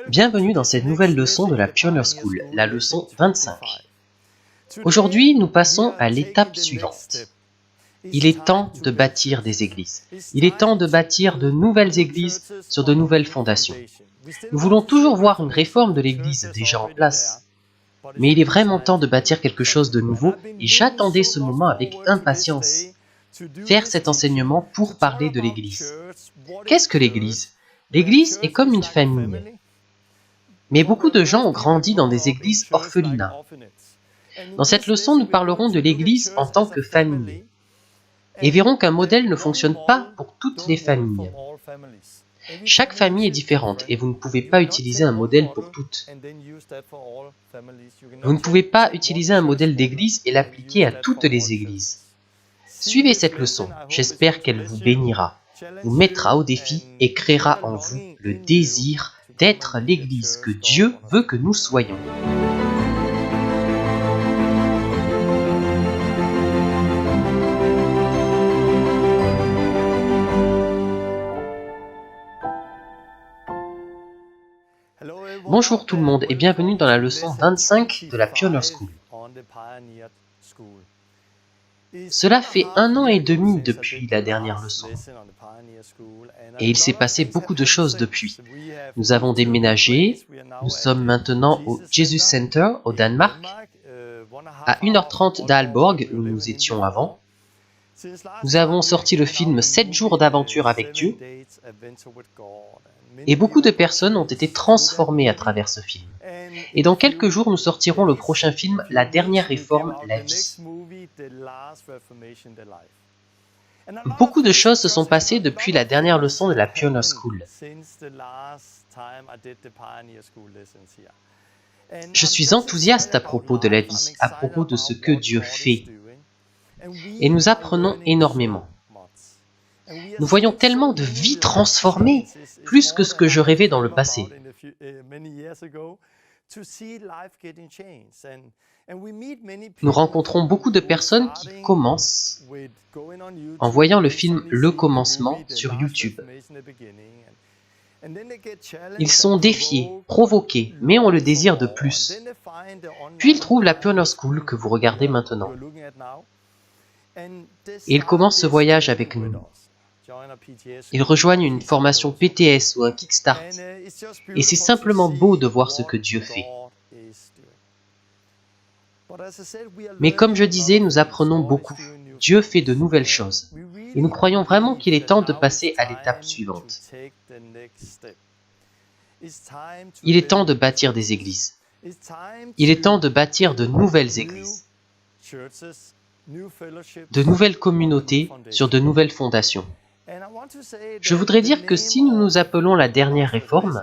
Bienvenue dans cette nouvelle leçon de la Pioneer School, la leçon 25. Aujourd'hui, nous passons à l'étape suivante. Il est temps de bâtir des églises. Il est temps de bâtir de nouvelles églises sur de nouvelles fondations. Nous voulons toujours voir une réforme de l'église déjà en place. Mais il est vraiment temps de bâtir quelque chose de nouveau et j'attendais ce moment avec impatience. Faire cet enseignement pour parler de l'église. Qu'est-ce que l'église ? L'église est comme une famille. Mais beaucoup de gens ont grandi dans des églises orphelinats. Dans cette leçon, nous parlerons de l'église en tant que famille. Et verrons qu'un modèle ne fonctionne pas pour toutes les familles. Chaque famille est différente et vous ne pouvez pas utiliser un modèle pour toutes. Vous ne pouvez pas utiliser un modèle d'église et l'appliquer à toutes les églises. Suivez cette leçon, j'espère qu'elle vous bénira, vous mettra au défi et créera en vous le désir d'être l'église que Dieu veut que nous soyons. Bonjour tout le monde et bienvenue dans la leçon 25 de la Pioneer School. Cela fait 1 an et demi depuis la dernière leçon. Et il s'est passé beaucoup de choses depuis. Nous avons déménagé, nous sommes maintenant au Jesus Center au Danemark, à 1h30 d'Aalborg où nous étions avant. Nous avons sorti le film 7 jours d'aventure avec Dieu. Et beaucoup de personnes ont été transformées à travers ce film. Et dans quelques jours, nous sortirons le prochain film, La dernière réforme, la vie. Beaucoup de choses se sont passées depuis la dernière leçon de la Pioneer School. Je suis enthousiaste à propos de la vie, à propos de ce que Dieu fait. Et nous apprenons énormément. Nous voyons tellement de vies transformées, plus que ce que je rêvais dans le passé. Nous rencontrons beaucoup de personnes qui commencent en voyant le film Le Commencement sur YouTube. Ils sont défiés, provoqués, mais ont le désir de plus. Puis ils trouvent la Pioneer School que vous regardez maintenant. Et ils commencent ce voyage avec nous. Ils rejoignent une formation PTS ou un Kickstart. Et c'est simplement beau de voir ce que Dieu fait. Mais comme je disais, nous apprenons beaucoup. Dieu fait de nouvelles choses. Et nous croyons vraiment qu'il est temps de passer à l'étape suivante. Il est temps de bâtir des églises. Il est temps de bâtir de nouvelles églises. De nouvelles communautés sur de nouvelles fondations. Je voudrais dire que si nous nous appelons la dernière réforme,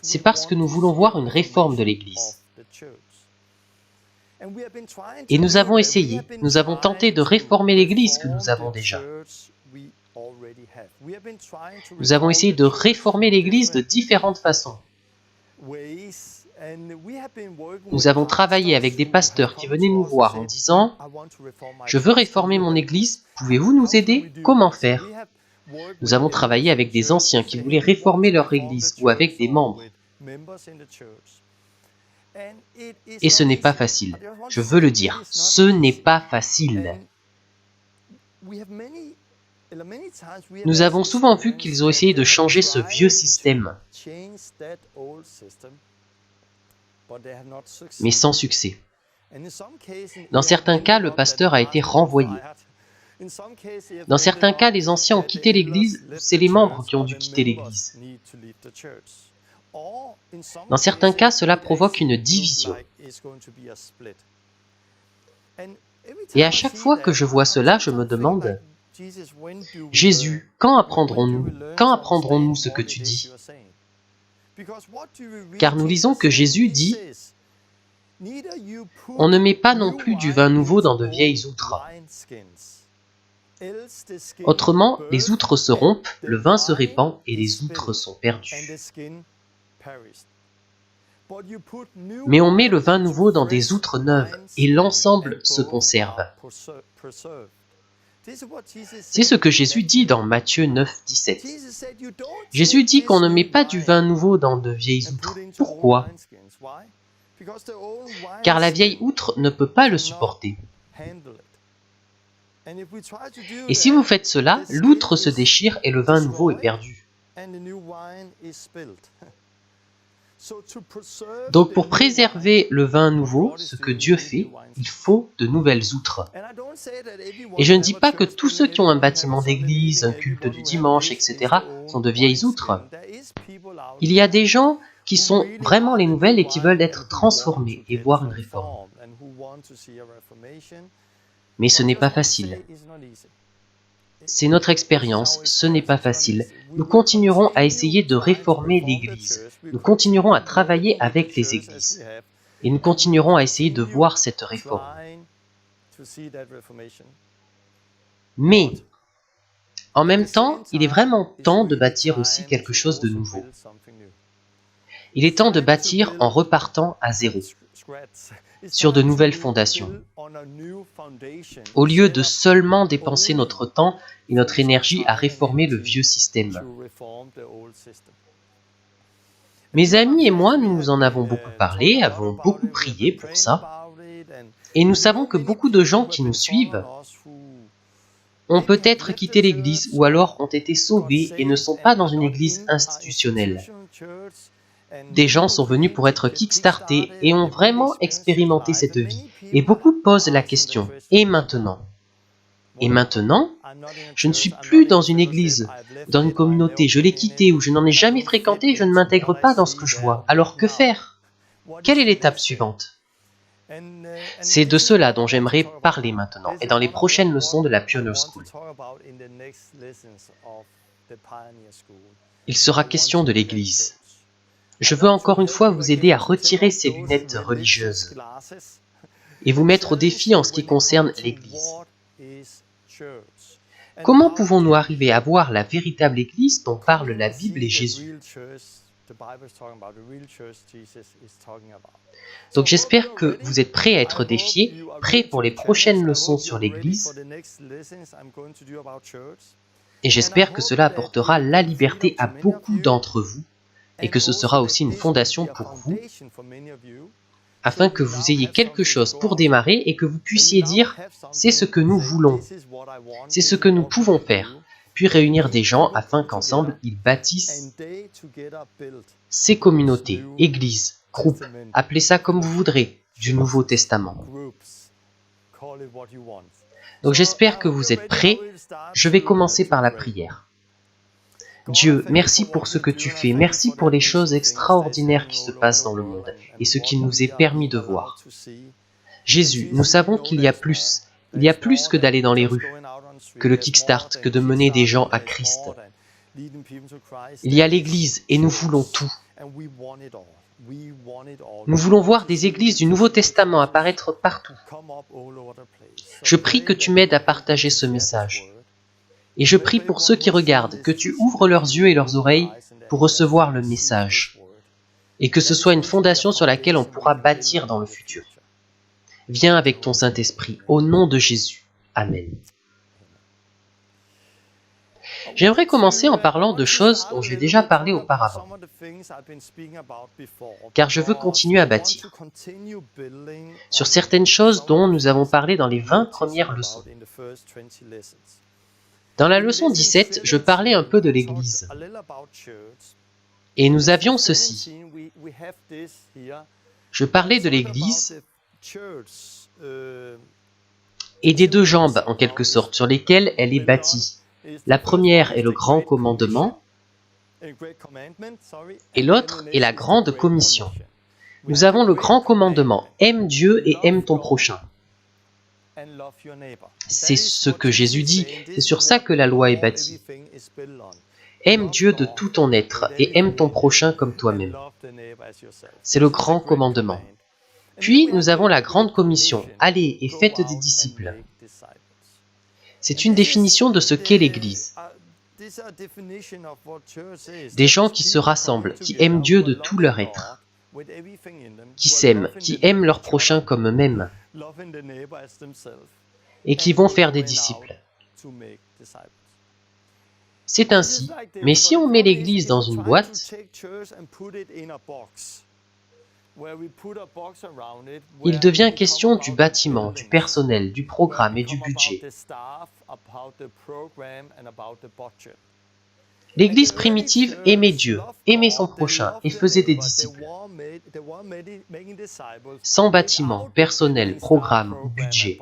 c'est parce que nous voulons voir une réforme de l'Église. Et nous avons essayé, nous avons tenté de réformer l'Église que nous avons déjà. Nous avons essayé de réformer l'Église de différentes façons. Nous avons travaillé avec des pasteurs qui venaient nous voir en disant « Je veux réformer mon Église, pouvez-vous nous aider ? Comment faire ?» Nous avons travaillé avec des anciens qui voulaient réformer leur Église ou avec des membres. Et ce n'est pas facile. Je veux le dire, ce n'est pas facile. Nous avons souvent vu qu'ils ont essayé de changer ce vieux système, mais sans succès. Dans certains cas, le pasteur a été renvoyé. Dans certains cas, les anciens ont quitté l'Église, c'est les membres qui ont dû quitter l'Église. Dans certains cas, cela provoque une division. Et à chaque fois que je vois cela, je me demande « Jésus, quand apprendrons-nous ce que tu dis ?» Car nous lisons que Jésus dit « On ne met pas non plus du vin nouveau dans de vieilles outres. » Autrement, les outres se rompent, le vin se répand et les outres sont perdues. Mais on met le vin nouveau dans des outres neuves et l'ensemble se conserve. C'est ce que Jésus dit dans Matthieu 9, 17. Jésus dit qu'on ne met pas du vin nouveau dans de vieilles outres. Pourquoi? Car la vieille outre ne peut pas le supporter. Et si vous faites cela, l'outre se déchire et le vin nouveau est perdu. Donc pour préserver le vin nouveau, ce que Dieu fait, il faut de nouvelles outres. Et je ne dis pas que tous ceux qui ont un bâtiment d'église, un culte du dimanche, etc. sont de vieilles outres. Il y a des gens qui sont vraiment les nouvelles et qui veulent être transformés et voir une réforme. Mais ce n'est pas facile. C'est notre expérience, ce n'est pas facile. Nous continuerons à essayer de réformer l'Église. Nous continuerons à travailler avec les églises. Et nous continuerons à essayer de voir cette réforme. Mais, en même temps, il est vraiment temps de bâtir aussi quelque chose de nouveau. Il est temps de bâtir en repartant à zéro, sur de nouvelles fondations, au lieu de seulement dépenser notre temps et notre énergie à réformer le vieux système. Mes amis et moi, nous en avons beaucoup parlé, avons beaucoup prié pour ça, et nous savons que beaucoup de gens qui nous suivent ont peut-être quitté l'Église ou alors ont été sauvés et ne sont pas dans une Église institutionnelle. Des gens sont venus pour être kickstartés et ont vraiment expérimenté cette vie. Et beaucoup posent la question, et maintenant? Et maintenant, je ne suis plus dans une église, dans une communauté, je l'ai quittée ou je n'en ai jamais fréquenté, je ne m'intègre pas dans ce que je vois. Alors que faire? Quelle est l'étape suivante? C'est de cela dont j'aimerais parler maintenant et dans les prochaines leçons de la Pioneer School. Il sera question de l'Église. Je veux encore une fois vous aider à retirer ces lunettes religieuses et vous mettre au défi en ce qui concerne l'Église. Comment pouvons-nous arriver à voir la véritable Église dont parle la Bible et Jésus? Donc j'espère que vous êtes prêts à être défiés, prêts pour les prochaines leçons sur l'Église, et j'espère que cela apportera la liberté à beaucoup d'entre vous, et que ce sera aussi une fondation pour vous, afin que vous ayez quelque chose pour démarrer et que vous puissiez dire « c'est ce que nous voulons, c'est ce que nous pouvons faire », puis réunir des gens afin qu'ensemble ils bâtissent ces communautés, églises, groupes, appelez ça comme vous voudrez, du Nouveau Testament. Donc j'espère que vous êtes prêts, je vais commencer par la prière. Dieu, merci pour ce que tu fais, merci pour les choses extraordinaires qui se passent dans le monde et ce qu'il nous est permis de voir. Jésus, nous savons qu'il y a plus que d'aller dans les rues, que le kickstart, que de mener des gens à Christ. Il y a l'Église et nous voulons tout. Nous voulons voir des églises du Nouveau Testament apparaître partout. Je prie que tu m'aides à partager ce message. Et je prie pour ceux qui regardent, que tu ouvres leurs yeux et leurs oreilles pour recevoir le message, et que ce soit une fondation sur laquelle on pourra bâtir dans le futur. Viens avec ton Saint-Esprit, au nom de Jésus. Amen. J'aimerais commencer en parlant de choses dont j'ai déjà parlé auparavant, car je veux continuer à bâtir sur certaines choses dont nous avons parlé dans les 20 premières leçons. Dans la leçon 17, je parlais un peu de l'Église. Et nous avions ceci. Je parlais de l'Église et des deux jambes, en quelque sorte, sur lesquelles elle est bâtie. La première est le grand commandement, et l'autre est la grande commission. Nous avons le grand commandement, aime Dieu et aime ton prochain. C'est ce que Jésus dit, c'est sur ça que la loi est bâtie. Aime Dieu de tout ton être et aime ton prochain comme toi-même. C'est le grand commandement. Puis nous avons la grande commission, allez et faites des disciples. C'est une définition de ce qu'est l'Église. Des gens qui se rassemblent, qui aiment Dieu de tout leur être, qui s'aiment, qui aiment leur prochain comme eux-mêmes, et qui vont faire des disciples. C'est ainsi, mais si on met l'Église dans une boîte, il devient question du bâtiment, du personnel, du programme et du budget. L'Église primitive aimait Dieu, aimait son prochain et faisait des disciples. Sans bâtiment, personnel, programme ou budget.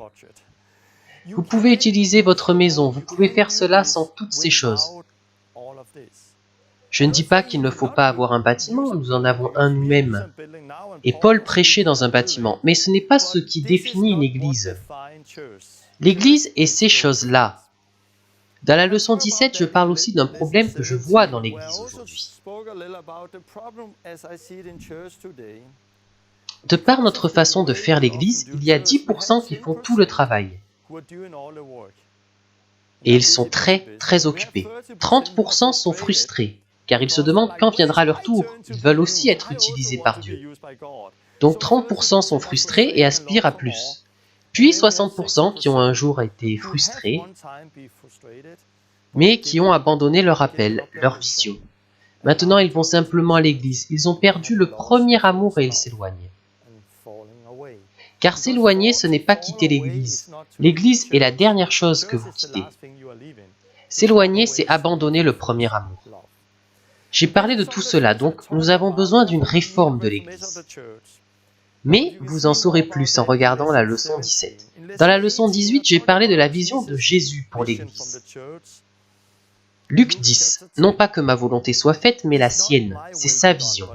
Vous pouvez utiliser votre maison, vous pouvez faire cela sans toutes ces choses. Je ne dis pas qu'il ne faut pas avoir un bâtiment, nous en avons un nous-mêmes. Et Paul prêchait dans un bâtiment, mais ce n'est pas ce qui définit une église. L'église est ces choses-là. Dans la leçon 17, je parle aussi d'un problème que je vois dans l'église aujourd'hui. De par notre façon de faire l'église, il y a 10% qui font tout le travail. Et ils sont très occupés. 30% sont frustrés, car ils se demandent quand viendra leur tour. Ils veulent aussi être utilisés par Dieu. Donc 30% sont frustrés et aspirent à plus. Puis 60% qui ont un jour été frustrés, mais qui ont abandonné leur appel, leur vision. Maintenant, ils vont simplement à l'église. Ils ont perdu le premier amour et ils s'éloignent. Car s'éloigner, ce n'est pas quitter l'église. L'église est la dernière chose que vous quittez. S'éloigner, c'est abandonner le premier amour. J'ai parlé de tout cela, donc nous avons besoin d'une réforme de l'église. Mais vous en saurez plus en regardant la leçon 17. Dans la leçon 18, j'ai parlé de la vision de Jésus pour l'Église. Luc 10. Non pas que ma volonté soit faite, mais la sienne. C'est sa vision.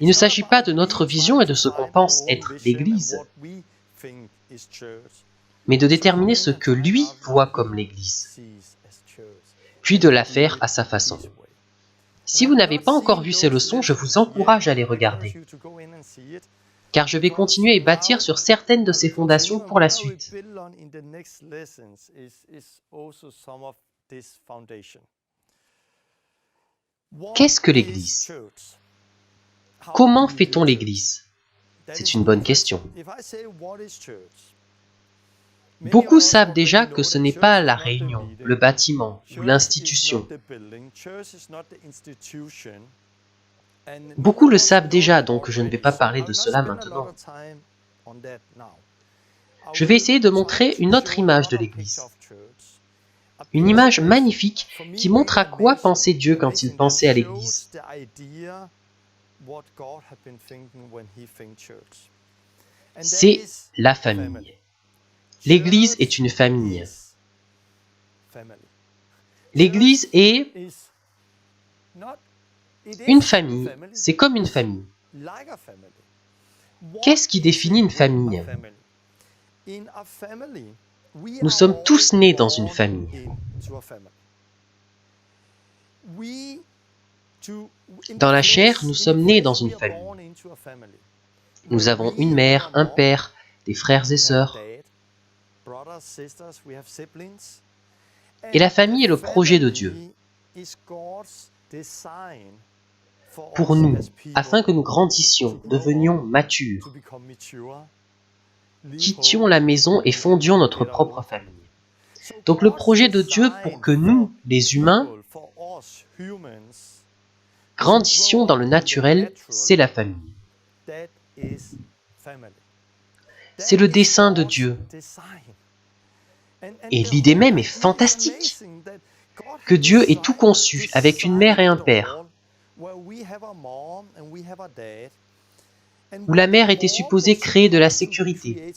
Il ne s'agit pas de notre vision et de ce qu'on pense être l'Église, mais de déterminer ce que lui voit comme l'Église, puis de la faire à sa façon. Si vous n'avez pas encore vu ces leçons, je vous encourage à les regarder, car je vais continuer et bâtir sur certaines de ces fondations pour la suite. Qu'est-ce que l'Église? Comment fait-on l'Église? C'est une bonne question. Beaucoup savent déjà que ce n'est pas la réunion, le bâtiment ou l'institution. Beaucoup le savent déjà, donc je ne vais pas parler de cela maintenant. Je vais essayer de montrer une autre image de l'Église. Une image magnifique qui montre à quoi pensait Dieu quand il pensait à l'Église. C'est la famille. L'Église est une famille. L'Église est une famille. C'est comme une famille. Qu'est-ce qui définit une famille? Nous sommes tous nés dans une famille. Dans la chair, nous sommes nés dans une famille. Nous avons une mère, un père, des frères et sœurs. Et la famille est le projet de Dieu pour nous, afin que nous grandissions, devenions matures, quittions la maison et fondions notre propre famille. Donc le projet de Dieu pour que nous, les humains, grandissions dans le naturel, c'est la famille. C'est le dessein de Dieu. Et l'idée même est fantastique. Que Dieu ait tout conçu avec une mère et un père. Où la mère était supposée créer de la sécurité.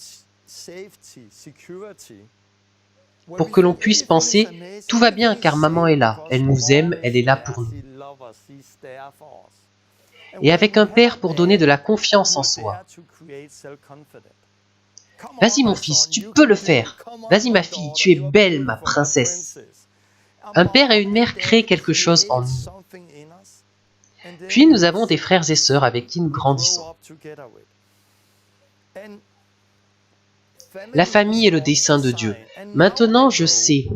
Pour que l'on puisse penser, tout va bien car maman est là, elle nous aime, elle est là pour nous. Et avec un père pour donner de la confiance en soi. Vas-y mon fils, tu peux le faire. Vas-y ma fille, tu es belle ma princesse. Un père et une mère créent quelque chose en nous. Puis nous avons des frères et sœurs avec qui nous grandissons. La famille est le dessein de Dieu. Maintenant, je sais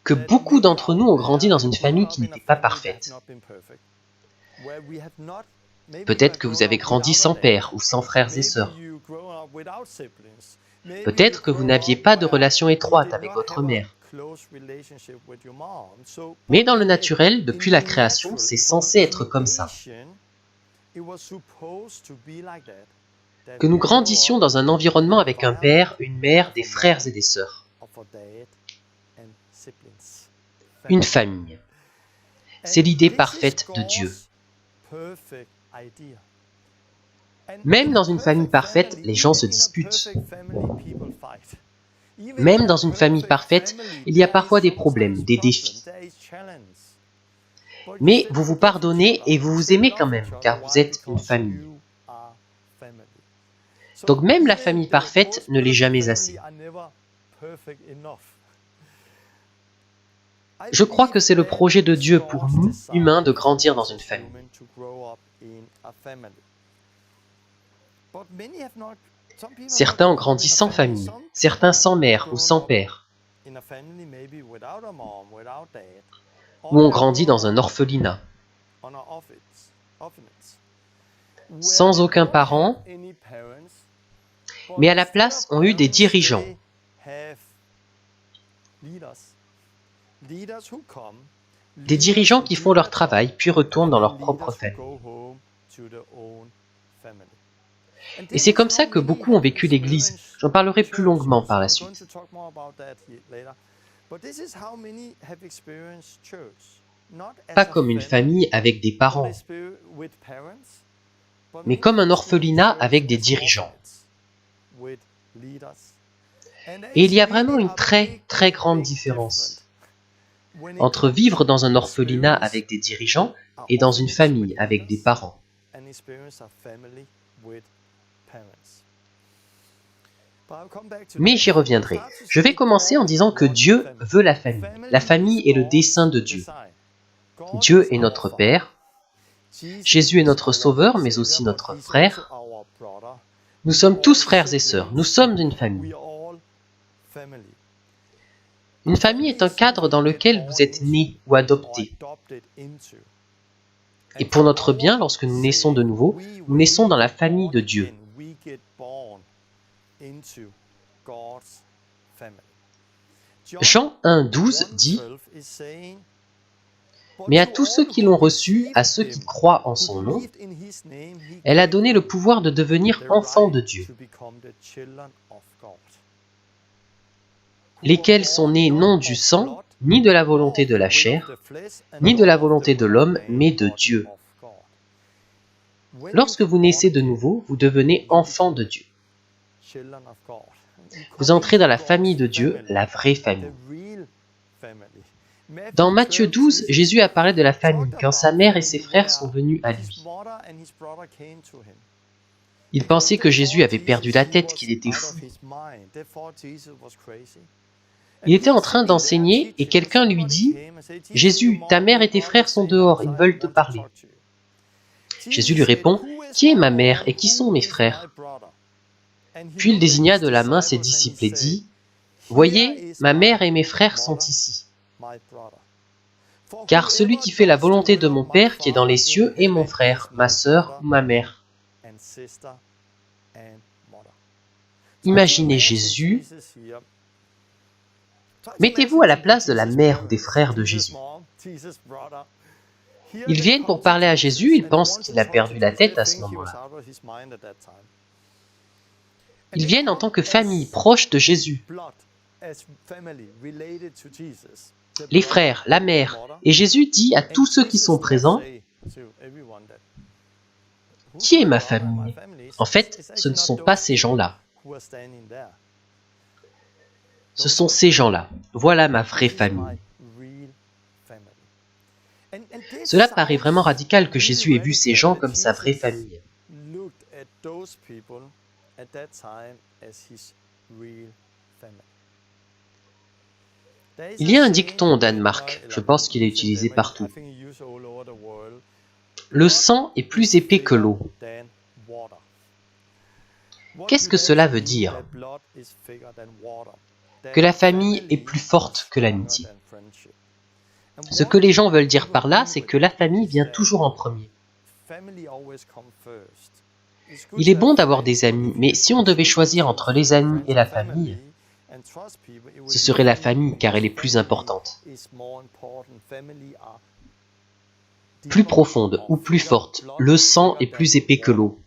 que beaucoup d'entre nous ont grandi dans une famille qui n'était pas parfaite. Peut-être que vous avez grandi sans père ou sans frères et sœurs. Peut-être que vous n'aviez pas de relation étroite avec votre mère. Mais dans le naturel, depuis la création, c'est censé être comme ça. Que nous grandissions dans un environnement avec un père, une mère, des frères et des sœurs. Une famille. C'est l'idée parfaite de Dieu. Même dans une famille parfaite, les gens se disputent. Même dans une famille parfaite, il y a parfois des problèmes, des défis. Mais vous vous pardonnez et vous vous aimez quand même, car vous êtes une famille. Donc même la famille parfaite ne l'est jamais assez. Je crois que c'est le projet de Dieu pour nous, humains, de grandir dans une famille. Certains ont grandi sans famille, certains sans mère ou sans père, ou ont grandi dans un orphelinat, sans aucun parent, mais à la place ont eu des dirigeants. Des dirigeants qui font leur travail puis retournent dans leur propre famille. Et c'est comme ça que beaucoup ont vécu l'Église. J'en parlerai plus longuement par la suite. Pas comme une famille avec des parents, mais comme un orphelinat avec des dirigeants. Et il y a vraiment une très très grande différence entre vivre dans un orphelinat avec des dirigeants et dans une famille avec des parents. Mais j'y reviendrai. Je vais commencer en disant que Dieu veut la famille. La famille est le dessein de Dieu. Dieu est notre Père. Jésus est notre Sauveur, mais aussi notre frère. Nous sommes tous frères et sœurs. Nous sommes une famille. Une famille est un cadre dans lequel vous êtes né ou adopté. Et pour notre bien, lorsque nous naissons de nouveau, nous naissons dans la famille de Dieu. Jean 1,12 dit « Mais à tous ceux qui l'ont reçu, à ceux qui croient en son nom, elle a donné le pouvoir de devenir enfants de Dieu, lesquels sont nés non du sang, ni de la volonté de la chair, ni de la volonté de l'homme, mais de Dieu. » Lorsque vous naissez de nouveau, vous devenez enfants de Dieu. Vous entrez dans la famille de Dieu, la vraie famille. Dans Matthieu 12, Jésus a parlé de la famille quand sa mère et ses frères sont venus à lui. Ils pensaient que Jésus avait perdu la tête, qu'il était fou. Il était en train d'enseigner et quelqu'un lui dit « Jésus, ta mère et tes frères sont dehors, ils veulent te parler. » Jésus lui répond « Qui est ma mère et qui sont mes frères ?» Puis il désigna de la main ses disciples et dit « Voyez, ma mère et mes frères sont ici. Car celui qui fait la volonté de mon Père qui est dans les cieux est mon frère, ma sœur ou ma mère. » Imaginez Jésus. Mettez-vous à la place de la mère ou des frères de Jésus. Ils viennent pour parler à Jésus, ils pensent qu'il a perdu la tête à ce moment-là. Ils viennent en tant que famille proche de Jésus. Les frères, la mère, et Jésus dit à tous ceux qui sont présents, « Qui est ma famille ?» En fait, ce ne sont pas ces gens-là. Ce sont ces gens-là. Voilà ma vraie famille. Cela paraît vraiment radical que Jésus ait vu ces gens comme sa vraie famille. Il y a un dicton au Danemark, je pense qu'il est utilisé partout. Le sang est plus épais que l'eau. Qu'est-ce que cela veut dire? Que la famille est plus forte que l'amitié. Ce que les gens veulent dire par là, c'est que la famille vient toujours en premier. Il est bon d'avoir des amis, mais si on devait choisir entre les amis et la famille, ce serait la famille car elle est plus importante. Plus profonde ou plus forte, le sang est plus épais que l'eau.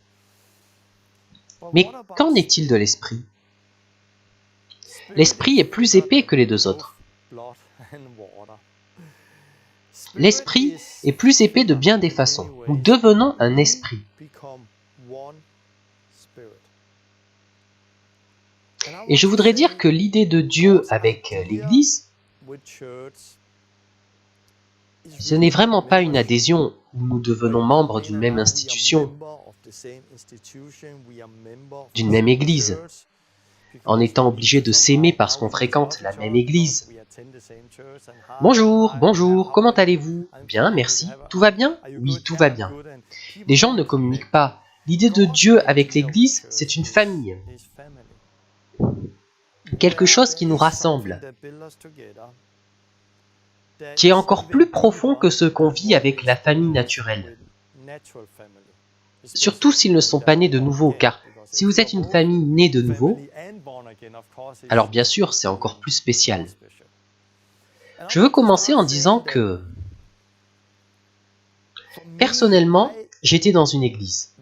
Mais qu'en est-il de l'esprit? L'esprit est plus épais que les deux autres. L'esprit est plus épais de bien des façons. Nous devenons un esprit. Et je voudrais dire que l'idée de Dieu avec l'Église, ce n'est vraiment pas une adhésion où nous devenons membres d'une même institution, d'une même Église, en étant obligés de s'aimer parce qu'on fréquente la même Église. Bonjour, bonjour, comment allez-vous? Bien, merci. Tout va bien? Oui, tout va bien. Les gens ne communiquent pas. L'idée de Dieu avec l'Église, c'est une famille. Quelque chose qui nous rassemble, qui est encore plus profond que ce qu'on vit avec la famille naturelle. Surtout s'ils ne sont pas nés de nouveau, car si vous êtes une famille née de nouveau, alors bien sûr, c'est encore plus spécial. Je veux commencer en disant que, personnellement, j'étais dans une église.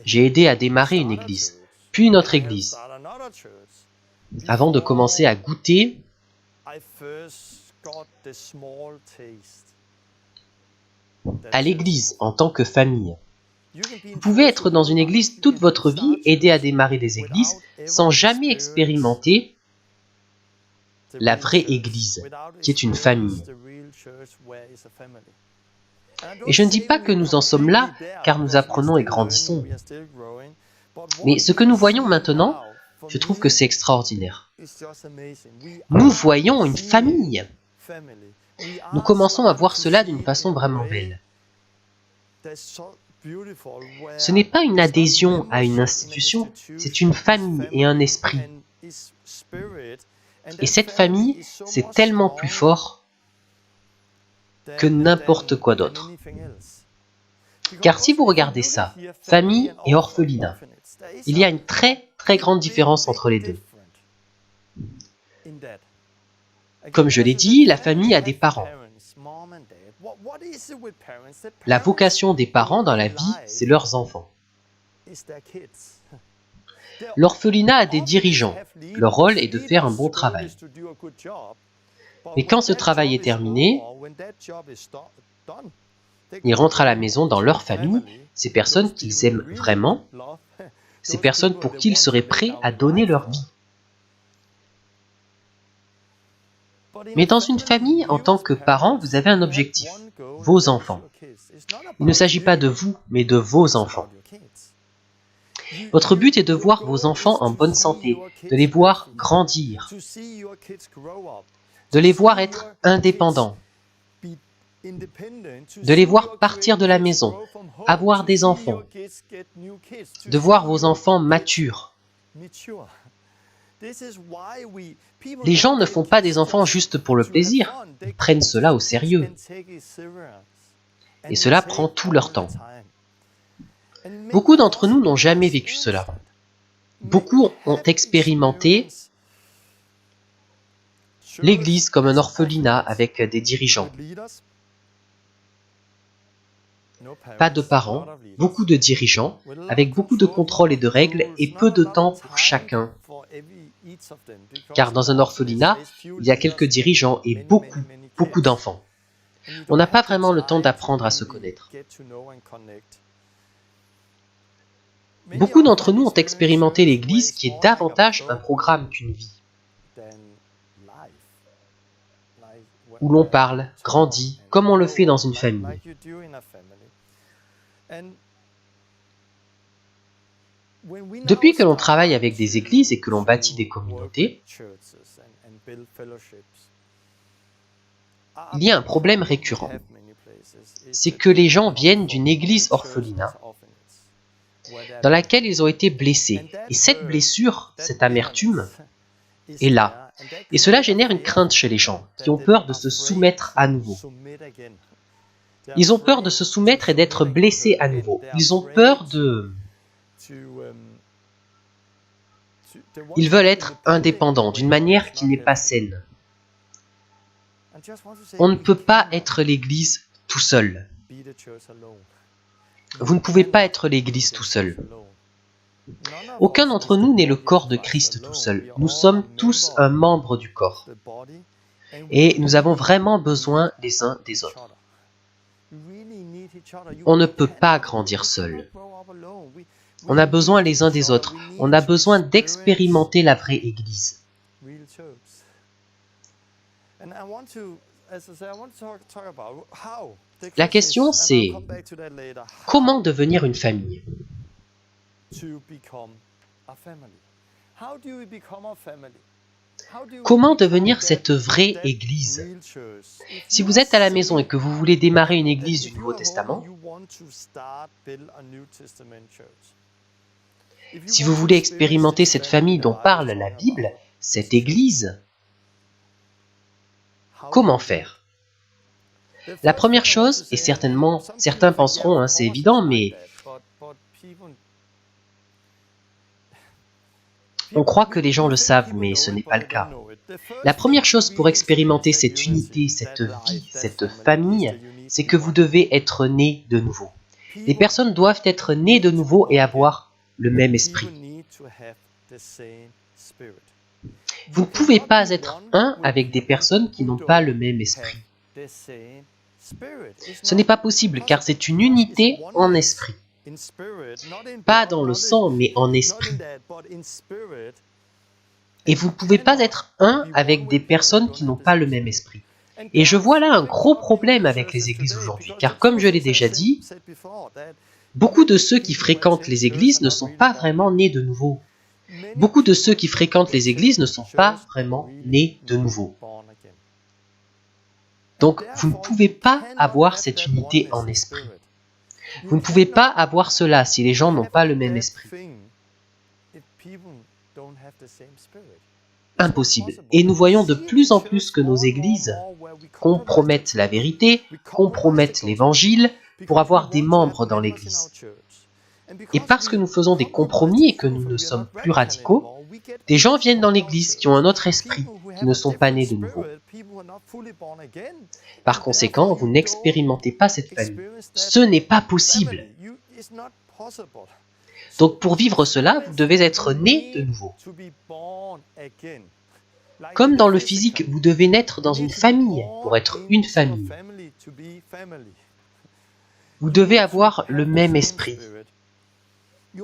J'ai aidé à démarrer une église, puis une autre église, avant de commencer à goûter à l'église en tant que famille. Vous pouvez être dans une église toute votre vie, aider à démarrer des églises, sans jamais expérimenter la vraie église, qui est une famille. Et je ne dis pas que nous en sommes là, car nous apprenons et grandissons. Mais ce que nous voyons maintenant, je trouve que c'est extraordinaire. Nous voyons une famille. Nous commençons à voir cela d'une façon vraiment belle. Ce n'est pas une adhésion à une institution, c'est une famille et un esprit. Et cette famille, c'est tellement plus fort que n'importe quoi d'autre. Car si vous regardez ça, famille et orphelinat, il y a une très très grande différence entre les deux. Comme je l'ai dit, la famille a des parents. La vocation des parents dans la vie, c'est leurs enfants. L'orphelinat a des dirigeants. Leur rôle est de faire un bon travail. Mais quand ce travail est terminé, ils rentrent à la maison dans leur famille, ces personnes qu'ils aiment vraiment, ces personnes pour qui ils seraient prêts à donner leur vie. Mais dans une famille, en tant que parent, vous avez un objectif, vos enfants. Il ne s'agit pas de vous, mais de vos enfants. Votre but est de voir vos enfants en bonne santé, de les voir grandir, de les voir être indépendants, de les voir partir de la maison, avoir des enfants, de voir vos enfants matures. Les gens ne font pas des enfants juste pour le plaisir, ils prennent cela au sérieux. Et cela prend tout leur temps. Beaucoup d'entre nous n'ont jamais vécu cela. Beaucoup ont expérimenté l'Église comme un orphelinat avec des dirigeants. Pas de parents, beaucoup de dirigeants, avec beaucoup de contrôle et de règles et peu de temps pour chacun. Car dans un orphelinat, il y a quelques dirigeants et beaucoup d'enfants. On n'a pas vraiment le temps d'apprendre à se connaître. Beaucoup d'entre nous ont expérimenté l'Église qui est davantage un programme qu'une vie, où l'on parle, grandit, comme on le fait dans une famille. Depuis que l'on travaille avec des églises et que l'on bâtit des communautés, il y a un problème récurrent. C'est que les gens viennent d'une église orphelinat dans laquelle ils ont été blessés. Et cette blessure, cette amertume, est là. Et cela génère une crainte chez les gens qui ont peur de se soumettre à nouveau. Ils ont peur de se soumettre et d'être blessés à nouveau. Ils ont peur de... Ils veulent être indépendants d'une manière qui n'est pas saine. On ne peut pas être l'Église tout seul. Vous ne pouvez pas être l'Église tout seul. Aucun d'entre nous n'est le corps de Christ tout seul. Nous sommes tous un membre du corps. Et nous avons vraiment besoin les uns des autres. On ne peut pas grandir seul. On a besoin les uns des autres. On a besoin d'expérimenter la vraie Église. La question, c'est comment devenir une famille? Comment devenir cette vraie Église? Si vous êtes à la maison et que vous voulez démarrer une Église du Nouveau Testament, si vous voulez expérimenter cette famille dont parle la Bible, cette Église, comment faire? La première chose, et certainement certains penseront, c'est évident, mais on croit que les gens le savent, mais ce n'est pas le cas. La première chose pour expérimenter cette unité, cette vie, cette famille, c'est que vous devez être nés de nouveau. Les personnes doivent être nées de nouveau et avoir le même esprit. Vous ne pouvez pas être un avec des personnes qui n'ont pas le même esprit. Ce n'est pas possible car c'est une unité en esprit. Pas dans le sang, mais en esprit. Et vous ne pouvez pas être un avec des personnes qui n'ont pas le même esprit. Et je vois là un gros problème avec les églises aujourd'hui, car comme je l'ai déjà dit, beaucoup de ceux qui fréquentent les églises ne sont pas vraiment nés de nouveau. Beaucoup de ceux qui fréquentent les églises ne sont pas vraiment nés de nouveau. Donc, vous ne pouvez pas avoir cette unité en esprit. Vous ne pouvez pas avoir cela si les gens n'ont pas le même esprit. Impossible. Et nous voyons de plus en plus que nos églises compromettent la vérité, compromettent l'évangile pour avoir des membres dans l'église. Et parce que nous faisons des compromis et que nous ne sommes plus radicaux, des gens viennent dans l'église qui ont un autre esprit, qui ne sont pas nés de nouveau. Par conséquent, vous n'expérimentez pas cette famille. Ce n'est pas possible. Donc pour vivre cela, vous devez être né de nouveau. Comme dans le physique, vous devez naître dans une famille pour être une famille. Vous devez avoir le même esprit.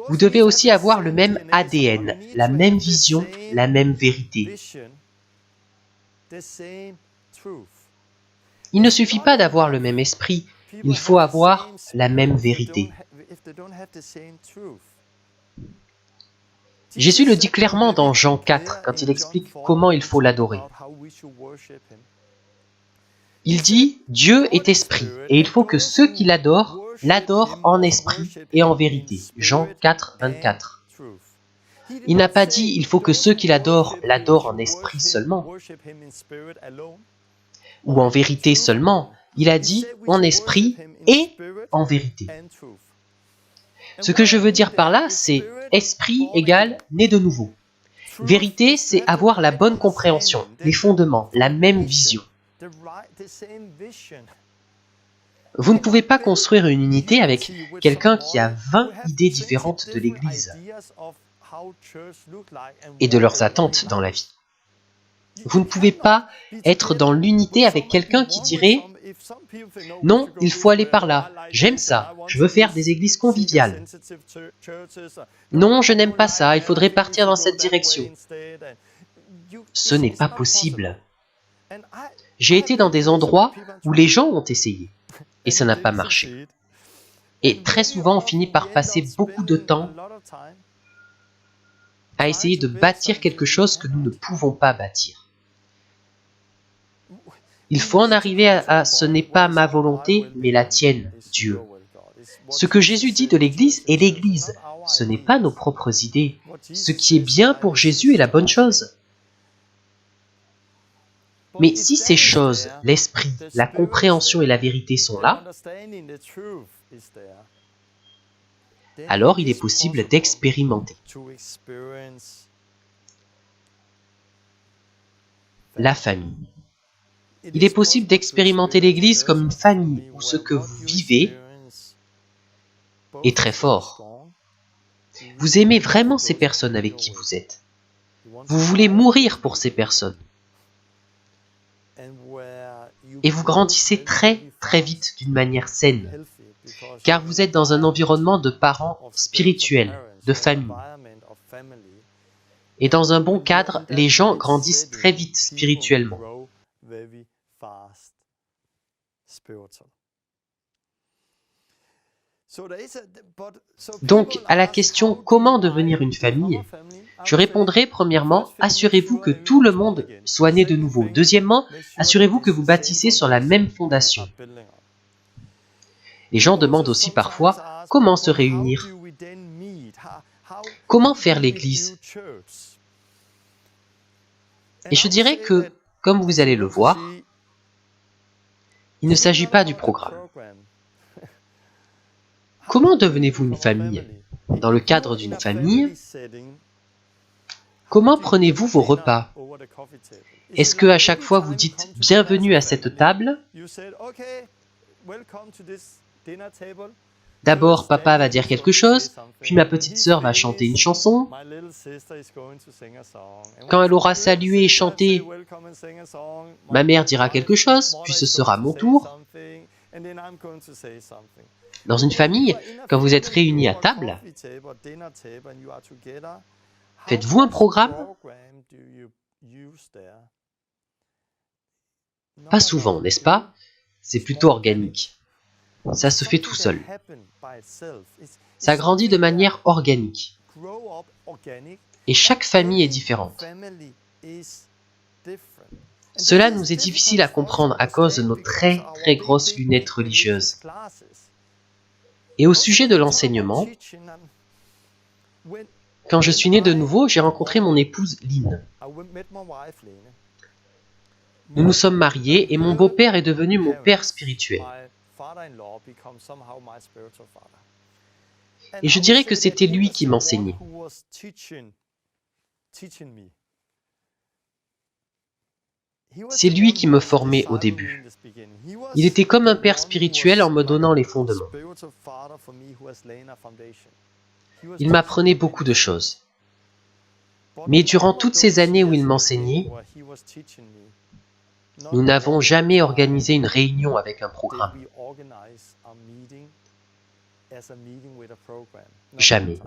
Vous devez aussi avoir le même ADN, la même vision, la même vérité. Il ne suffit pas d'avoir le même esprit, il faut avoir la même vérité. Jésus le dit clairement dans Jean 4, quand il explique comment il faut l'adorer. Il dit « Dieu est esprit, et il faut que ceux qui l'adorent en esprit et en vérité. » Jean 4, 24. Il n'a pas dit « Il faut que ceux qui l'adorent en esprit seulement, ou en vérité seulement. » Il a dit « En esprit et en vérité. » Ce que je veux dire par là, c'est esprit égale né de nouveau. Vérité, c'est avoir la bonne compréhension, les fondements, la même vision. Vous ne pouvez pas construire une unité avec quelqu'un qui a 20 idées différentes de l'Église et de leurs attentes dans la vie. Vous ne pouvez pas être dans l'unité avec quelqu'un qui dirait « Non, il faut aller par là, j'aime ça, je veux faire des églises conviviales. Non, je n'aime pas ça, il faudrait partir dans cette direction. » Ce n'est pas possible. J'ai été dans des endroits où les gens ont essayé et ça n'a pas marché. Et très souvent, on finit par passer beaucoup de temps à essayer de bâtir quelque chose que nous ne pouvons pas bâtir. Il faut en arriver à ce n'est pas ma volonté, mais la tienne, Dieu. Ce que Jésus dit de l'Église est l'Église. Ce n'est pas nos propres idées. Ce qui est bien pour Jésus est la bonne chose. Mais si ces choses, l'esprit, la compréhension et la vérité sont là, alors il est possible d'expérimenter. La famille. Il est possible d'expérimenter l'Église comme une famille où ce que vous vivez est très fort. Vous aimez vraiment ces personnes avec qui vous êtes. Vous voulez mourir pour ces personnes. Et vous grandissez très très vite d'une manière saine, car vous êtes dans un environnement de parents spirituels, de famille. Et dans un bon cadre, les gens grandissent très vite spirituellement. Donc, à la question « Comment devenir une famille ?», je répondrai premièrement, assurez-vous que tout le monde soit né de nouveau. Deuxièmement, assurez-vous que vous bâtissez sur la même fondation. Les gens demandent aussi parfois comment se réunir, comment faire l'Église. Et je dirais que, comme vous allez le voir, il ne s'agit pas du programme. Comment devenez-vous une famille? Dans le cadre d'une famille, comment prenez-vous vos repas? Est-ce que à chaque fois vous dites « Bienvenue à cette table » D'abord, papa va dire quelque chose, puis ma petite sœur va chanter une chanson. Quand elle aura salué et chanté, ma mère dira quelque chose, puis ce sera mon tour. Dans une famille, quand vous êtes réunis à table, faites-vous un programme? Pas souvent, n'est-ce pas? C'est plutôt organique. Ça se fait tout seul. Ça grandit de manière organique. Et chaque famille est différente. Cela nous est difficile à comprendre à cause de nos très très grosses lunettes religieuses. Et au sujet de l'enseignement, quand je suis né de nouveau, j'ai rencontré mon épouse Lynn. Nous nous sommes mariés et mon beau-père est devenu mon père spirituel. Et je dirais que c'était lui qui m'enseignait. C'est lui qui me formait au début. Il était comme un père spirituel en me donnant les fondements. Il m'apprenait beaucoup de choses. Mais durant toutes ces années où il m'enseignait, nous n'avons jamais organisé une réunion avec un programme. Jamais.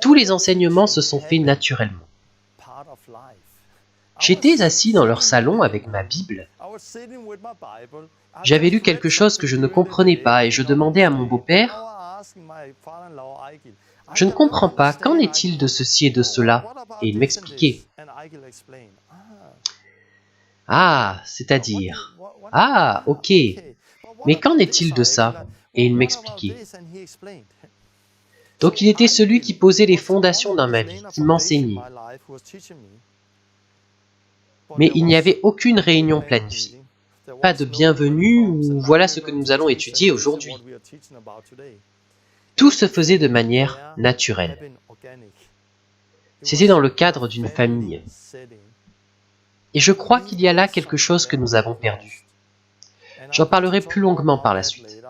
Tous les enseignements se sont faits naturellement. J'étais assis dans leur salon avec ma Bible. J'avais lu quelque chose que je ne comprenais pas et je demandais à mon beau-père « Je ne comprends pas, qu'en est-il de ceci et de cela ?» Et il m'expliquait. « Ah, c'est-à-dire, ah, ok, mais qu'en est-il de ça ?» Et il m'expliquait. Donc il était celui qui posait les fondations dans ma vie, qui m'enseignait. Mais il n'y avait aucune réunion planifiée. Pas de bienvenue ou voilà ce que nous allons étudier aujourd'hui. Tout se faisait de manière naturelle. C'était dans le cadre d'une famille. Et je crois qu'il y a là quelque chose que nous avons perdu. J'en parlerai plus longuement par la suite.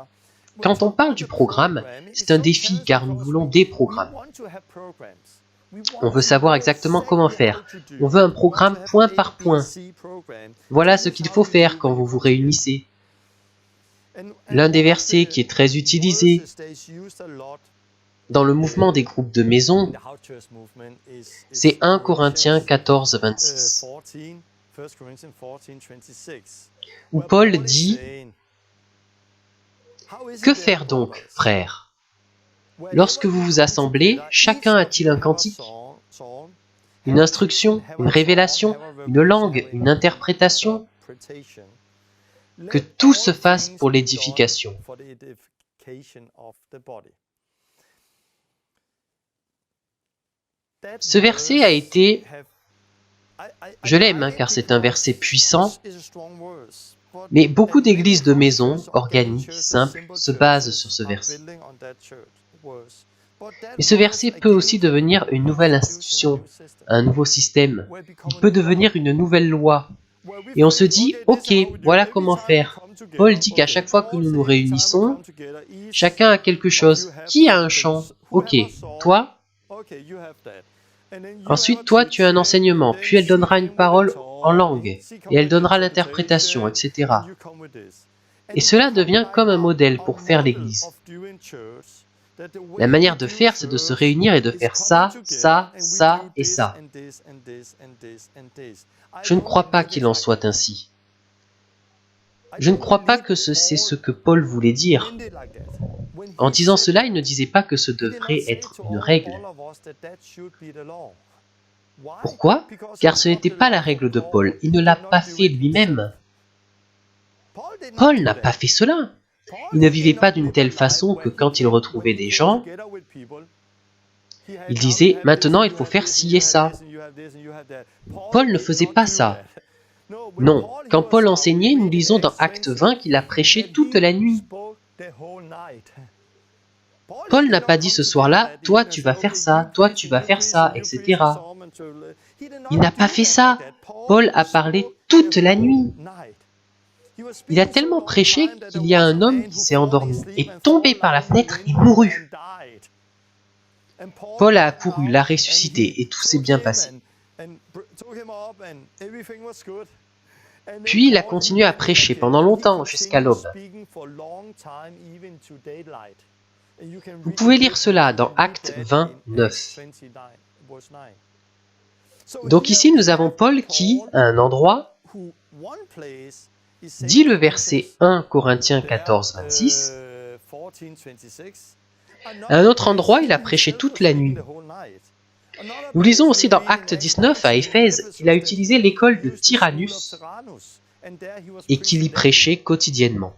Quand on parle du programme, c'est un défi car nous voulons des programmes. On veut savoir exactement comment faire. On veut un programme point par point. Voilà ce qu'il faut faire quand vous vous réunissez. L'un des versets qui est très utilisé dans le mouvement des groupes de maison, c'est 1 Corinthiens 14, 26. Où Paul dit « Que faire donc, frères ? Lorsque vous vous assemblez, chacun a-t-il un cantique, une instruction, une révélation, une langue, une interprétation ? Que tout se fasse pour l'édification. » Ce verset a été Je l'aime car c'est un verset puissant, mais beaucoup d'églises de maison, organiques, simples, se basent sur ce verset. Mais ce verset peut aussi devenir une nouvelle institution, un nouveau système. Il peut devenir une nouvelle loi. Et on se dit, ok, voilà comment faire. Paul dit qu'à chaque fois que nous nous réunissons, chacun a quelque chose. Qui a un chant? Ok, toi? Ensuite, toi, tu as un enseignement, puis elle donnera une parole en langue, et elle donnera l'interprétation, etc. Et cela devient comme un modèle pour faire l'Église. La manière de faire, c'est de se réunir et de faire ça, ça, ça et ça. Je ne crois pas qu'il en soit ainsi. Je ne crois pas que c'est ce que Paul voulait dire. En disant cela, il ne disait pas que ce devrait être une règle. Pourquoi? Car ce n'était pas la règle de Paul. Il ne l'a pas fait lui-même. Paul n'a pas fait cela. Il ne vivait pas d'une telle façon que quand il retrouvait des gens, il disait « Maintenant, il faut faire ci et ça ». Paul ne faisait pas ça. Non, quand Paul enseignait, nous lisons dans Acte 20 qu'il a prêché toute la nuit. Paul n'a pas dit ce soir-là « Toi, tu vas faire ça, toi, tu vas faire ça, etc. » Il n'a pas fait ça. Paul a parlé toute la nuit. Il a tellement prêché qu'il y a un homme qui s'est endormi, est tombé par la fenêtre et mourut. Paul a accouru, l'a ressuscité et tout s'est bien passé. Puis il a continué à prêcher pendant longtemps, jusqu'à l'aube. Vous pouvez lire cela dans Acte 29. Donc ici nous avons Paul qui, à un endroit, dit le verset 1 Corinthiens 14, 26. À un autre endroit, il a prêché toute la nuit. Nous lisons aussi dans Acte 19 à Éphèse qu'il a utilisé l'école de Tyrannus et qu'il y prêchait quotidiennement.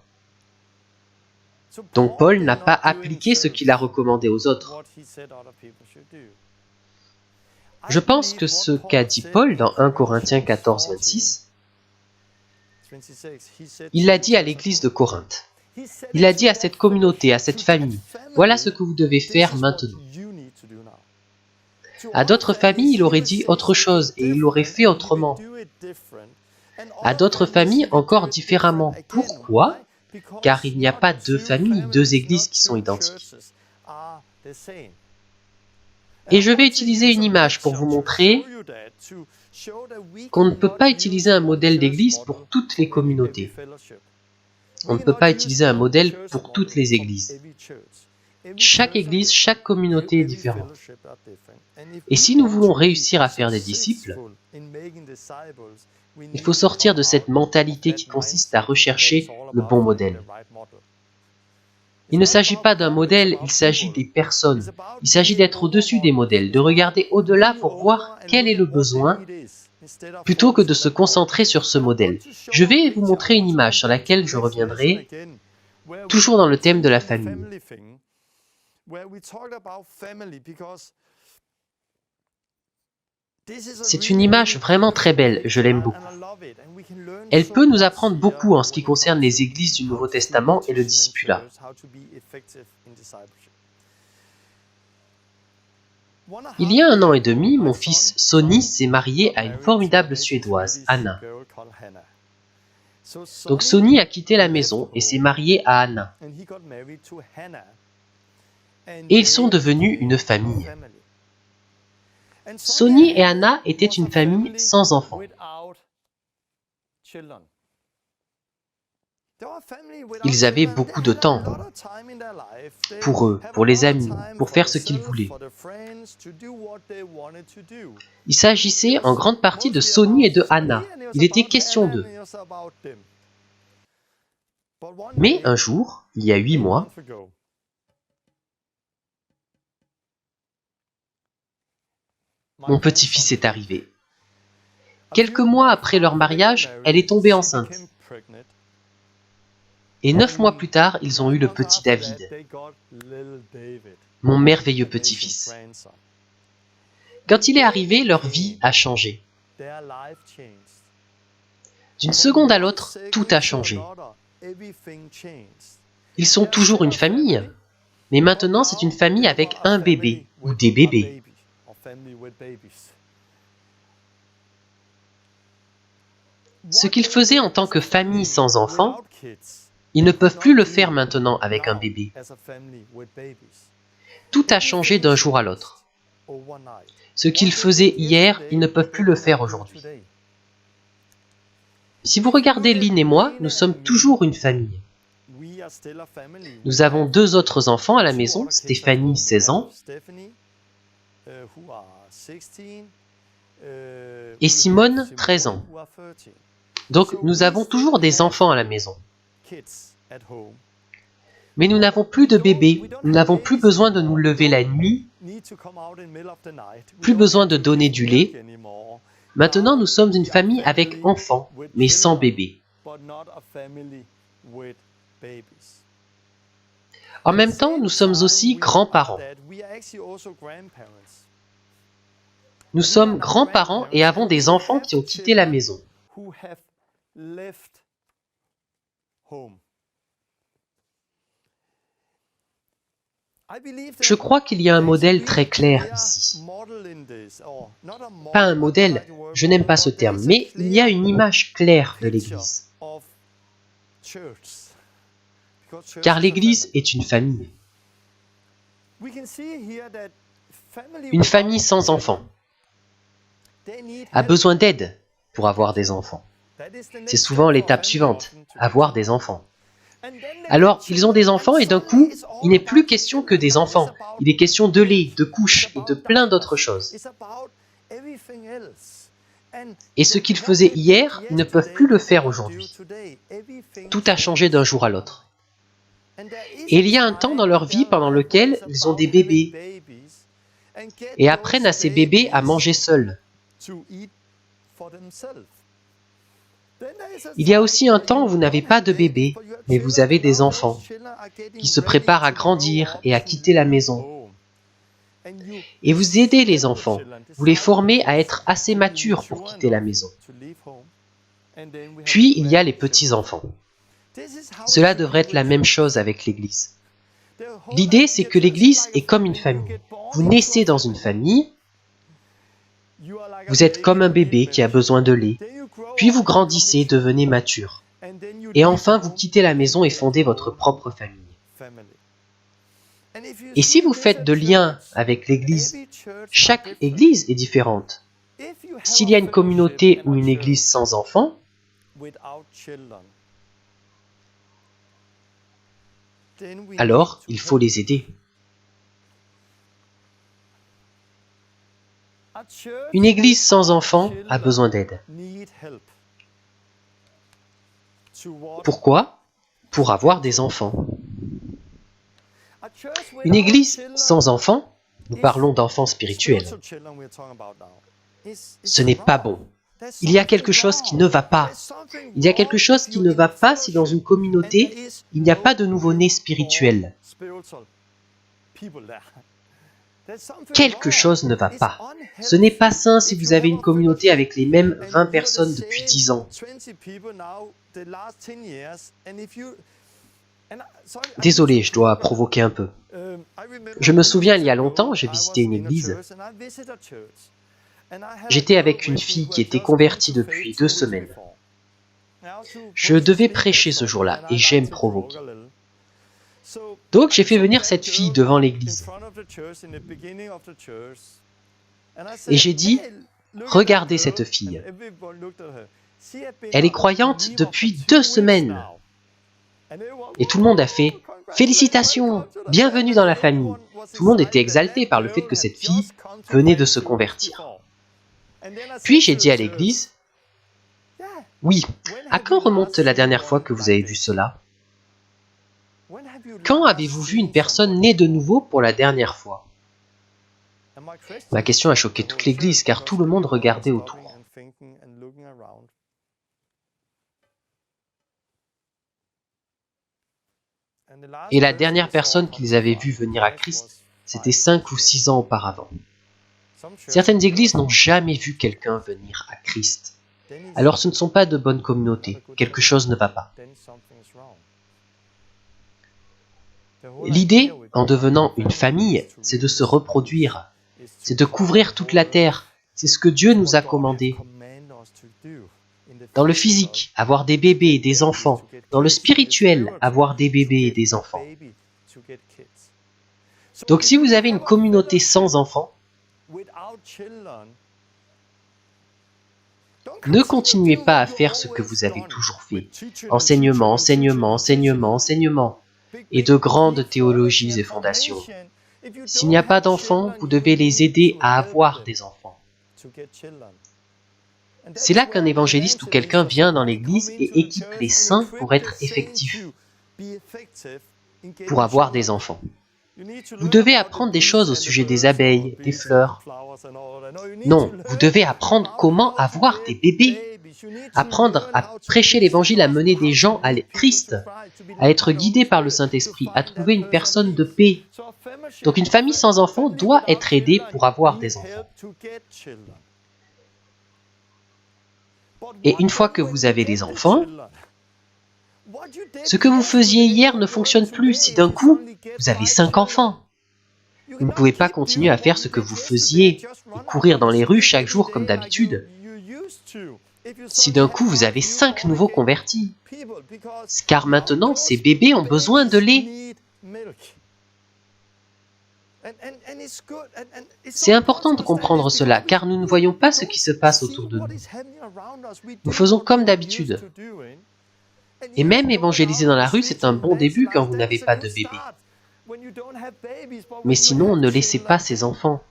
Donc Paul n'a pas appliqué ce qu'il a recommandé aux autres. Je pense que ce qu'a dit Paul dans 1 Corinthiens 14, 26, il l'a dit à l'église de Corinthe. Il a dit à cette communauté, à cette famille, voilà ce que vous devez faire maintenant. À d'autres familles, il aurait dit autre chose et il l'aurait fait autrement. À d'autres familles, encore différemment. Pourquoi? Car il n'y a pas deux familles, deux églises qui sont identiques. Et je vais utiliser une image pour vous montrer qu'on ne peut pas utiliser un modèle d'église pour toutes les communautés. On ne peut pas utiliser un modèle pour toutes les églises. Chaque église, chaque communauté est différente. Et si nous voulons réussir à faire des disciples, il faut sortir de cette mentalité qui consiste à rechercher le bon modèle. Il ne s'agit pas d'un modèle, il s'agit des personnes. Il s'agit d'être au-dessus des modèles, de regarder au-delà pour voir quel est le besoin, plutôt que de se concentrer sur ce modèle. Je vais vous montrer une image sur laquelle je reviendrai, toujours dans le thème de la famille. C'est une image vraiment très belle, je l'aime beaucoup. Elle peut nous apprendre beaucoup en ce qui concerne les églises du Nouveau Testament et le discipulat. Il y a 1 an et demi, mon fils Sonny s'est marié à une formidable Suédoise, Anna. Donc Sonny a quitté la maison et s'est marié à Anna. Et ils sont devenus une famille. Sonny et Anna étaient une famille sans enfants. Ils avaient beaucoup de temps pour eux, pour les amis, pour faire ce qu'ils voulaient. Il s'agissait en grande partie de Sonny et de Anna. Il était question d'eux. Mais un jour, il y a 8 mois, mon petit-fils est arrivé. Quelques mois après leur mariage, elle est tombée enceinte. Et 9 mois plus tard, ils ont eu le petit David, mon merveilleux petit-fils. Quand il est arrivé, leur vie a changé. D'une seconde à l'autre, tout a changé. Ils sont toujours une famille, mais maintenant c'est une famille avec un bébé ou des bébés. Ce qu'ils faisaient en tant que famille sans enfants, ils ne peuvent plus le faire maintenant avec un bébé. Tout a changé d'un jour à l'autre. Ce qu'ils faisaient hier, ils ne peuvent plus le faire aujourd'hui. Si vous regardez Lynn et moi, nous sommes toujours une famille. Nous avons 2 autres enfants à la maison, Stéphanie, 16 ans, et Simone, 13 ans. Donc nous avons toujours des enfants à la maison. Mais nous n'avons plus de bébés, nous n'avons plus besoin de nous lever la nuit, plus besoin de donner du lait. Maintenant, nous sommes une famille avec enfants, mais sans bébés. En même temps, nous sommes aussi grands-parents. Nous sommes grands-parents et avons des enfants qui ont quitté la maison. Je crois qu'il y a un modèle très clair ici. Pas un modèle, je n'aime pas ce terme, mais il y a une image claire de l'Église. Car l'Église est une famille. Une famille sans enfants a besoin d'aide pour avoir des enfants. C'est souvent l'étape suivante, avoir des enfants. Alors, ils ont des enfants et d'un coup, il n'est plus question que des enfants. Il est question de lait, de couches et de plein d'autres choses. Et ce qu'ils faisaient hier, ils ne peuvent plus le faire aujourd'hui. Tout a changé d'un jour à l'autre. Et il y a un temps dans leur vie pendant lequel ils ont des bébés et apprennent à ces bébés à manger seuls. Il y a aussi un temps où vous n'avez pas de bébé, mais vous avez des enfants qui se préparent à grandir et à quitter la maison. Et vous aidez les enfants, vous les formez à être assez matures pour quitter la maison. Puis il y a les petits-enfants. Cela devrait être la même chose avec l'Église. L'idée, c'est que l'Église est comme une famille. Vous naissez dans une famille, vous êtes comme un bébé qui a besoin de lait, puis vous grandissez, devenez mature. Et enfin, vous quittez la maison et fondez votre propre famille. Et si vous faites de liens avec l'Église, chaque Église est différente. S'il y a une communauté ou une Église sans enfants, alors il faut les aider. Une Église sans enfants a besoin d'aide. Pourquoi? Pour avoir des enfants. Une Église sans enfants, nous parlons d'enfants spirituels. Ce n'est pas bon. Il y a quelque chose qui ne va pas. Il y a quelque chose qui ne va pas si dans une communauté, il n'y a pas de nouveau-nés spirituels. Quelque chose ne va pas. Ce n'est pas sain si vous avez une communauté avec les mêmes 20 personnes depuis 10 ans. Désolé, je dois provoquer un peu. Je me souviens, il y a longtemps, j'ai visité une église. J'étais avec une fille qui était convertie depuis 2 semaines. Je devais prêcher ce jour-là et j'aime provoquer. Donc j'ai fait venir cette fille devant l'église. Et j'ai dit, regardez cette fille. Elle est croyante depuis 2 semaines. Et tout le monde a fait « Félicitations, bienvenue dans la famille ». Tout le monde était exalté par le fait que cette fille venait de se convertir. Puis j'ai dit à l'église « Oui, à quand remonte la dernière fois que vous avez vu cela ? Quand avez-vous vu une personne née de nouveau pour la dernière fois ?» Ma question a choqué toute l'église car tout le monde regardait autour. Et la dernière personne qu'ils avaient vue venir à Christ, c'était 5 ou 6 ans auparavant. Certaines églises n'ont jamais vu quelqu'un venir à Christ. Alors ce ne sont pas de bonnes communautés. Quelque chose ne va pas. L'idée, en devenant une famille, c'est de se reproduire. C'est de couvrir toute la terre. C'est ce que Dieu nous a commandé. Dans le physique, avoir des bébés et des enfants. Dans le spirituel, avoir des bébés et des enfants. Donc si vous avez une communauté sans enfants, ne continuez pas à faire ce que vous avez toujours fait. Enseignement, enseignement, enseignement, enseignement. Et de grandes théologies et fondations. S'il n'y a pas d'enfants, vous devez les aider à avoir des enfants. C'est là qu'un évangéliste ou quelqu'un vient dans l'église et équipe les saints pour être effectifs, pour avoir des enfants. Vous devez apprendre des choses au sujet des abeilles, des fleurs. Non, vous devez apprendre comment avoir des bébés. Apprendre à prêcher l'évangile, à mener des gens à Christ, à être guidé par le Saint-Esprit, à trouver une personne de paix. Donc une famille sans enfants doit être aidée pour avoir des enfants. Et une fois que vous avez des enfants, ce que vous faisiez hier ne fonctionne plus si d'un coup, vous avez 5 enfants. Vous ne pouvez pas continuer à faire ce que vous faisiez et courir dans les rues chaque jour comme d'habitude. Si d'un coup vous avez 5 nouveaux convertis, car maintenant ces bébés ont besoin de lait. C'est important de comprendre cela, car nous ne voyons pas ce qui se passe autour de nous. Nous faisons comme d'habitude. Et même évangéliser dans la rue, c'est un bon début quand vous n'avez pas de bébé. Mais sinon, ne laissez pas ces enfants.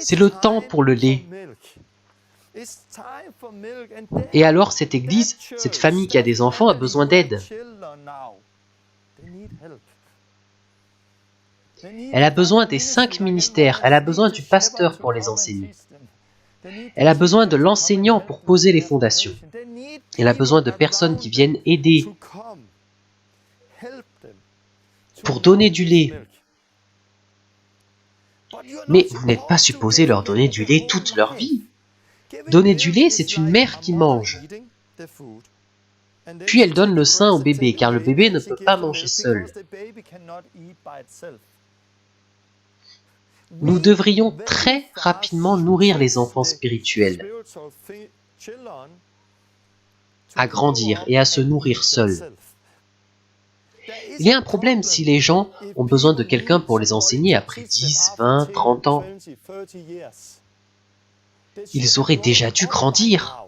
C'est le temps pour le lait. Et alors, cette église, cette famille qui a des enfants a besoin d'aide. Elle a besoin des 5 ministères, elle a besoin du pasteur pour les enseigner. Elle a besoin de l'enseignant pour poser les fondations. Elle a besoin de personnes qui viennent aider, pour donner du lait. Mais vous n'êtes pas supposé leur donner du lait toute leur vie. Donner du lait, c'est une mère qui mange. Puis elle donne le sein au bébé, car le bébé ne peut pas manger seul. Nous devrions très rapidement nourrir les enfants spirituels, à grandir et à se nourrir seuls. Il y a un problème si les gens ont besoin de quelqu'un pour les enseigner après 10, 20, 30 ans. Ils auraient déjà dû grandir,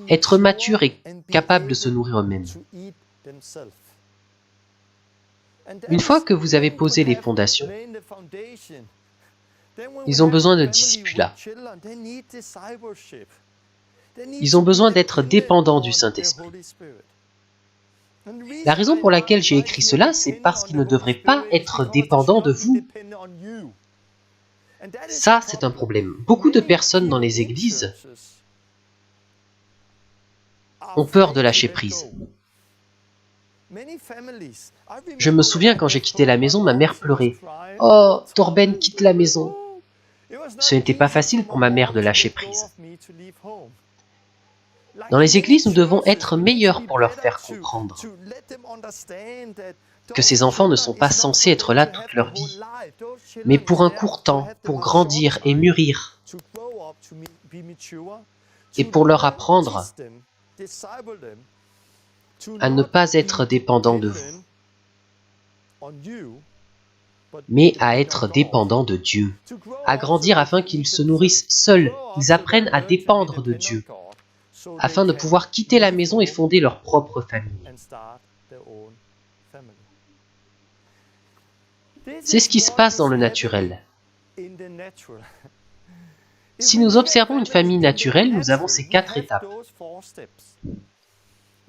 être matures et capables de se nourrir eux-mêmes. Une fois que vous avez posé les fondations, ils ont besoin de discipulat. Ils ont besoin d'être dépendants du Saint-Esprit. La raison pour laquelle j'ai écrit cela, c'est parce qu'ils ne devraient pas être dépendants de vous. Ça, c'est un problème. Beaucoup de personnes dans les églises ont peur de lâcher prise. Je me souviens quand j'ai quitté la maison, ma mère pleurait. « Oh, Torben quitte la maison !» Ce n'était pas facile pour ma mère de lâcher prise. Dans les églises, nous devons être meilleurs pour leur faire comprendre que ces enfants ne sont pas censés être là toute leur vie, mais pour un court temps, pour grandir et mûrir, et pour leur apprendre à ne pas être dépendants de vous, mais à être dépendants de Dieu, à grandir afin qu'ils se nourrissent seuls, ils apprennent à dépendre de Dieu, afin de pouvoir quitter la maison et fonder leur propre famille. C'est ce qui se passe dans le naturel. Si nous observons une famille naturelle, nous avons ces 4 étapes.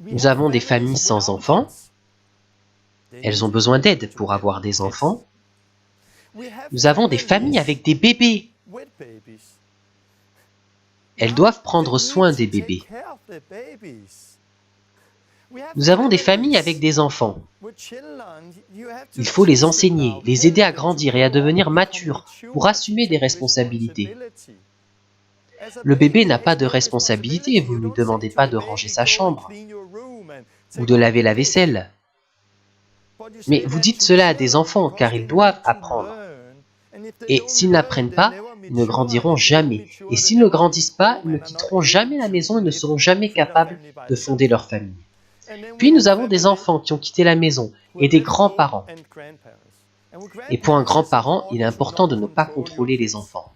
Nous avons des familles sans enfants. Elles ont besoin d'aide pour avoir des enfants. Nous avons des familles avec des bébés. Elles doivent prendre soin des bébés. Nous avons des familles avec des enfants. Il faut les enseigner, les aider à grandir et à devenir matures pour assumer des responsabilités. Le bébé n'a pas de responsabilité, vous ne lui demandez pas de ranger sa chambre ou de laver la vaisselle. Mais vous dites cela à des enfants car ils doivent apprendre. Et s'ils n'apprennent pas, ils ne grandiront jamais. Et s'ils ne grandissent pas, ils ne quitteront jamais la maison et ne seront jamais capables de fonder leur famille. Puis nous avons des enfants qui ont quitté la maison et des grands-parents. Et pour un grand-parent, il est important de ne pas contrôler les enfants.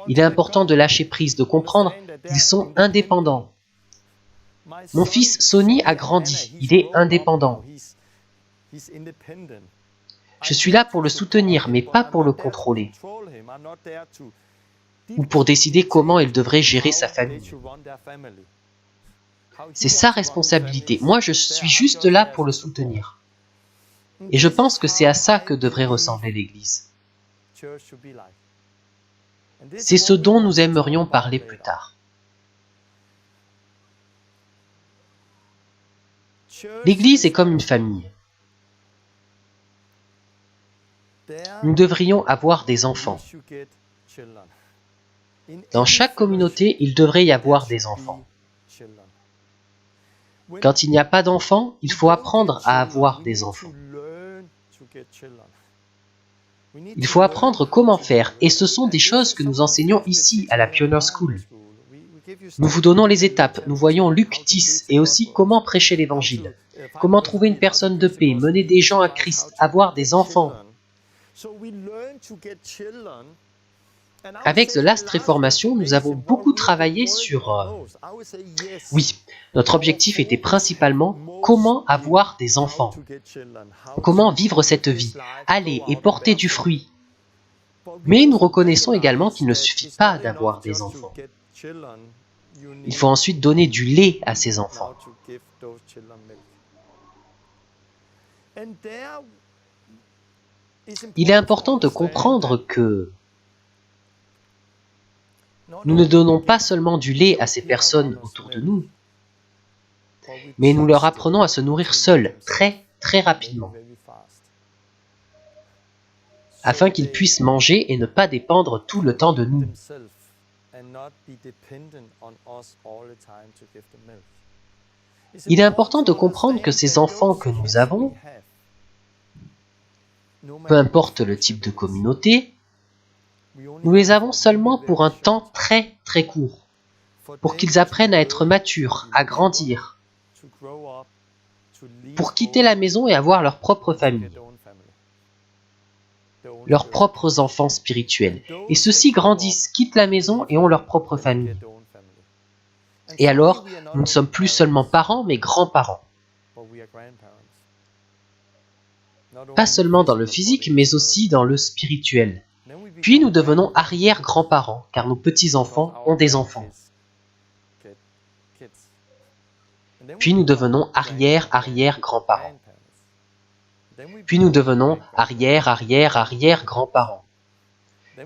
Il est important de lâcher prise, de comprendre qu'ils sont indépendants. Mon fils Sonny a grandi, il est indépendant. Je suis là pour le soutenir, mais pas pour le contrôler. Ou pour décider comment il devrait gérer sa famille. C'est sa responsabilité. Moi, je suis juste là pour le soutenir. Et je pense que c'est à ça que devrait ressembler l'Église. C'est ce dont nous aimerions parler plus tard. L'Église est comme une famille. Nous devrions avoir des enfants. Dans chaque communauté, il devrait y avoir des enfants. Quand il n'y a pas d'enfants, il faut apprendre à avoir des enfants. Il faut apprendre comment faire, et ce sont des choses que nous enseignons ici, à la Pioneer School. Nous vous donnons les étapes, nous voyons Luc 10, et aussi comment prêcher l'Évangile, comment trouver une personne de paix, mener des gens à Christ, avoir des enfants. Avec The Last Reformation, nous avons beaucoup travaillé sur... Oui, notre objectif était principalement comment avoir des enfants, comment vivre cette vie, aller et porter du fruit. Mais nous reconnaissons également qu'il ne suffit pas d'avoir des enfants. Il faut ensuite donner du lait à ces enfants. Il est important de comprendre que nous ne donnons pas seulement du lait à ces personnes autour de nous, mais nous leur apprenons à se nourrir seuls, très rapidement, afin qu'ils puissent manger et ne pas dépendre tout le temps de nous. Il est important de comprendre que ces enfants que nous avons, peu importe le type de communauté, nous les avons seulement pour un temps très court, pour qu'ils apprennent à être matures, à grandir, pour quitter la maison et avoir leur propre famille, leurs propres enfants spirituels. Et ceux-ci grandissent, quittent la maison et ont leur propre famille. Et alors, nous ne sommes plus seulement parents, mais grands-parents. Pas seulement dans le physique, mais aussi dans le spirituel. Puis nous devenons arrière-grands-parents, car nos petits-enfants ont des enfants. Puis nous devenons arrière-arrière-grands-parents. Puis nous devenons arrière-arrière-arrière-grands-parents.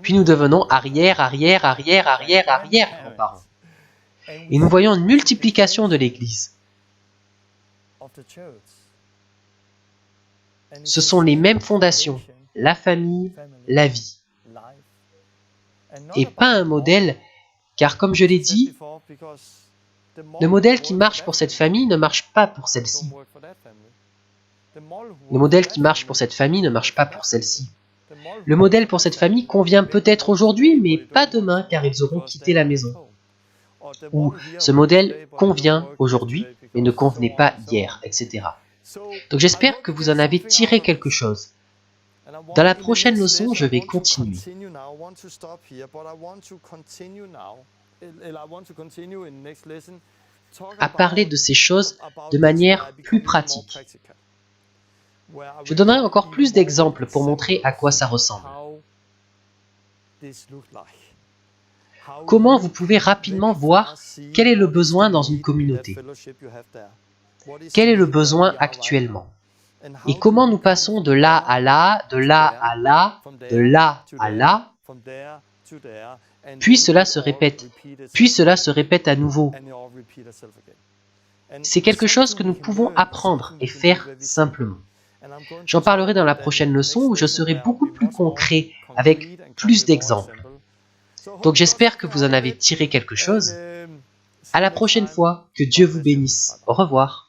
Puis nous devenons arrière-arrière-arrière-arrière-arrière-grands-parents. Et nous voyons une multiplication de l'Église. Ce sont les mêmes fondations, la famille, la vie. Et pas un modèle, car comme je l'ai dit, le modèle qui marche pour cette famille ne marche pas pour celle-ci. Le modèle qui marche pour cette famille ne marche pas pour celle-ci. Le modèle pour cette famille convient peut-être aujourd'hui, mais pas demain, car ils auront quitté la maison. Ou ce modèle convient aujourd'hui, mais ne convenait pas hier, etc. Donc j'espère que vous en avez tiré quelque chose. Dans la prochaine leçon, je vais continuer à parler de ces choses de manière plus pratique. Je donnerai encore plus d'exemples pour montrer à quoi ça ressemble. Comment vous pouvez rapidement voir quel est le besoin dans une communauté. Quel est le besoin actuellement? Et comment nous passons de là à là, de là à là, de là à là, puis cela se répète, à nouveau. C'est quelque chose que nous pouvons apprendre et faire simplement. J'en parlerai dans la prochaine leçon où je serai beaucoup plus concret avec plus d'exemples. Donc j'espère que vous en avez tiré quelque chose. À la prochaine fois, que Dieu vous bénisse. Au revoir.